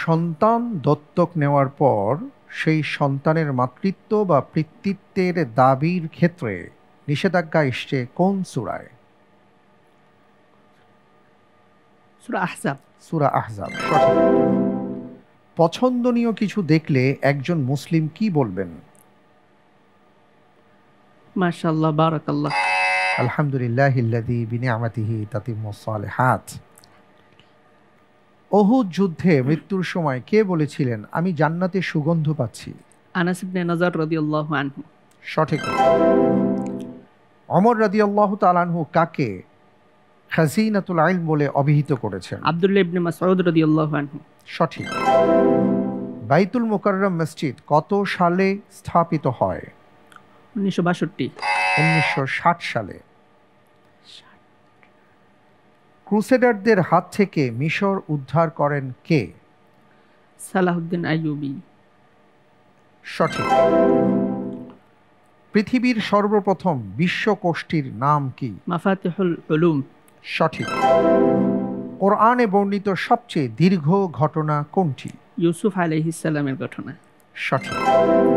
সন্তান দত্তক নেওয়ার পর সেই সন্তানের মাতৃত্ব বা পিতৃত্বের দাবির ক্ষেত্রে নিষেধাজ্ঞা এসছে কোন সূরায়? সূরা আহজাব। সূরা আহজাব সঠিক। পছন্দনীয় কিছু দেখলে একজন মুসলিম কি বলবেন? মাশাআল্লাহ, বারাকাল্লাহ। আলহামদুলিল্লাহিল্লাযী বিনিআমাতিহি তাতিম্মুস সালিহাত। উহুদ যুদ্ধে মৃত্যুর সময় কে বলেছিলেন আমি জান্নাতে সুগন্ধ পাচ্ছি? আনাস ইবনে নজর রাদিয়াল্লাহু আনহু। সঠিক। ওমর রাদিয়াল্লাহু তাআলা আনহু কাকে খাজিনাতুল ইলম বলে অভিহিত করেছেন? আব্দুল্লাহ ইবনে মাসউদ রাদিয়াল্লাহু আনহু। সঠিক। বাইতুল মুকাররম মসজিদ কত সালে স্থাপিত হয়? 1962। 1960 সালে। ক্রুসেডারদের হাত থেকে মিশর উদ্ধার করেন কে? সালাহুদ্দিন আইয়ুবী। সঠিক। পৃথিবীর সর্বপ্রথম বিশ্বকোষটির নাম কি? মাফাতিহুল উলুম। সঠিক। কোরআনে বর্ণিত সবচেয়ে দীর্ঘ ঘটনা কোনটি? ইউসুফ আলাইহিস সালামের ঘটনা। সঠিক।